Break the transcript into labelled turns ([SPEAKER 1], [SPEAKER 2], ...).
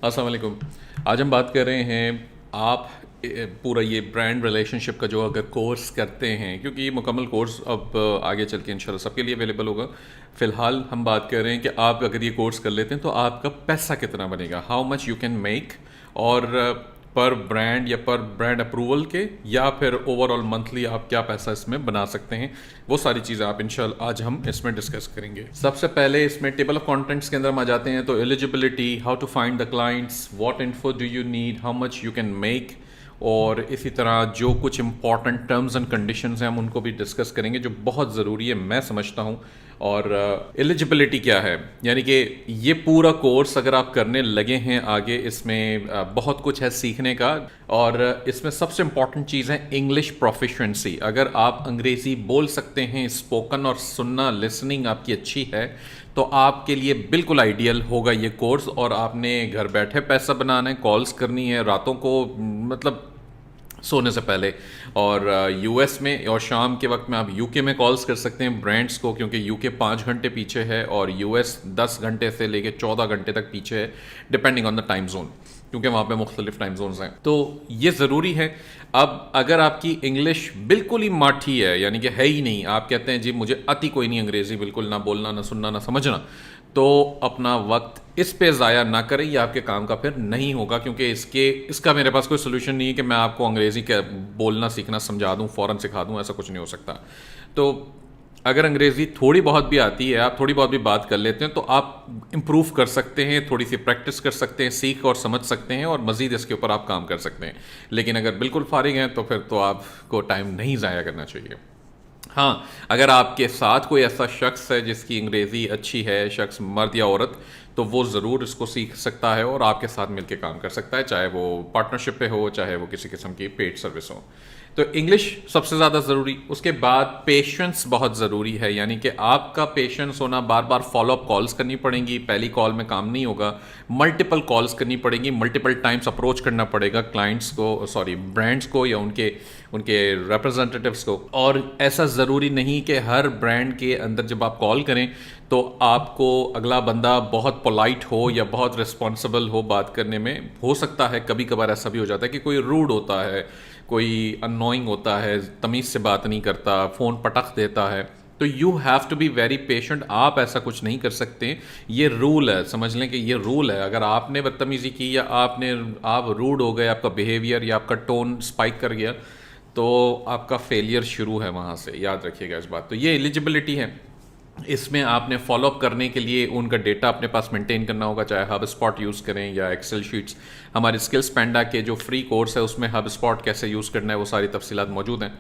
[SPEAKER 1] अस्सलाम वालेकुम। आज हम बात कर रहे हैं आप पूरा ये ब्रांड रिलेशनशिप का जो अगर कोर्स करते हैं, क्योंकि ये मुकम्मल कोर्स अब आगे चल के इंशाल्लाह सबके लिए अवेलेबल होगा। फ़िलहाल हम बात कर रहे हैं कि आप अगर ये कोर्स कर लेते हैं तो आपका पैसा कितना बनेगा, how much you can make, और पर ब्रांड या पर ब्रांड अप्रूवल के, या फिर ओवरऑल मंथली आप क्या पैसा इसमें बना सकते हैं। वो सारी चीज़ें आप इंशाल्लाह आज हम इसमें डिस्कस करेंगे। सबसे पहले इसमें टेबल ऑफ कॉन्टेंट्स के अंदर हम आ जाते हैं। तो eligibility, how to find the clients, what info do you need, how much you can make, और इसी तरह जो कुछ इंपॉर्टेंट टर्म्स एंड कंडीशंस हैं हम उनको भी डिस्कस करेंगे जो बहुत ज़रूरी है, मैं समझता हूँ। और एलिजिबिलिटी क्या है, यानी कि ये पूरा कोर्स अगर आप करने लगे हैं आगे, इसमें बहुत कुछ है सीखने का। और इसमें सबसे इंपॉर्टेंट चीज़ है इंग्लिश प्रोफिशिएंसी। अगर आप अंग्रेज़ी बोल सकते हैं, स्पोकन और सुनना लिसनिंग आपकी अच्छी है, तो आपके लिए बिल्कुल आइडियल होगा ये कोर्स। और आपने घर बैठे पैसा बनाना है, कॉल्स करनी है रातों को, मतलब सोने से पहले, और यूएस में, और शाम के वक्त में आप यूके में कॉल्स कर सकते हैं ब्रांड्स को, क्योंकि यूके 5 घंटे पीछे है और यूएस 10 घंटे से लेके 14 घंटे तक पीछे है, depending on the time zone, क्योंकि वहाँ पे मुख्तलिफ टाइम जोन्स हैं। तो ये ज़रूरी है। अब अगर आपकी इंग्लिश बिल्कुल ही माठी है, यानी कि है ही नहीं, आप कहते हैं जी मुझे अति कोई नहीं अंग्रेज़ी, बिल्कुल ना बोलना ना सुनना ना समझना, तो अपना वक्त इस पे ज़ाया ना करें, ये आपके काम का फिर नहीं होगा। क्योंकि इसका मेरे पास कोई सोल्यूशन नहीं है कि मैं आपको अंग्रेज़ी के बोलना सीखना समझा दूँ, फ़ौरन सिखा दूँ, ऐसा कुछ नहीं हो सकता। तो अगर अंग्रेज़ी थोड़ी बहुत भी आती है, आप थोड़ी बहुत भी बात कर लेते हैं, तो आप इम्प्रूव कर सकते हैं, थोड़ी सी प्रैक्टिस कर सकते हैं, सीख और समझ सकते हैं, और मज़ीद इसके ऊपर आप काम कर सकते हैं। लेकिन अगर बिल्कुल फारिग हैं तो फिर तो आपको टाइम नहीं ज़ाया करना चाहिए। हाँ, अगर आपके साथ कोई ऐसा शख्स है जिसकी अंग्रेज़ी अच्छी है, शख्स मर्द या औरत, तो वो ज़रूर इसको सीख सकता है और आपके साथ मिलकर काम कर सकता है, चाहे वो पार्टनरशिप पे हो, चाहे वो किसी किस्म की पेड सर्विस हो। तो इंग्लिश सबसे ज़्यादा ज़रूरी। उसके बाद पेशेंस बहुत ज़रूरी है, यानी कि आपका पेशेंस होना, बार बार फॉलोअप कॉल्स करनी पड़ेंगी, पहली कॉल में काम नहीं होगा, मल्टीपल कॉल्स करनी पड़ेंगी, मल्टीपल टाइम्स अप्रोच करना पड़ेगा क्लाइंट्स को, सॉरी ब्रांड्स को, या उनके उनके रिप्रेजेंटेटिव्स को। और ऐसा ज़रूरी नहीं कि हर ब्रांड के अंदर जब आप कॉल करें तो आपको अगला बंदा बहुत पोलाइट हो या बहुत रिस्पॉन्सिबल हो बात करने में। हो सकता है कभी कभार ऐसा भी हो जाता है कि कोई रूड होता है, कोई अननोइंग होता है, तमीज़ से बात नहीं करता, फ़ोन पटक देता है, तो you have to be very patient. आप ऐसा कुछ नहीं कर सकते, ये रूल है, समझ लें कि ये रूल है। अगर आपने बदतमीज़ी की या आप रूड हो गए, आपका बिहेवियर या आपका टोन स्पाइक कर गया, तो आपका फेलियर शुरू है वहाँ से, याद रखिएगा इस बात। तो ये एलिजिबिलिटी है। इसमें आपने फॉलोअप करने के लिए उनका डेटा अपने पास मेंटेन करना होगा, चाहे हब स्पॉट यूज़ करें या एक्सेल शीट्स। हमारे स्किल्स पैंडा के जो फ्री कोर्स है उसमें हब स्पॉट कैसे यूज़ करना है वो सारी तफसीलात मौजूद हैं।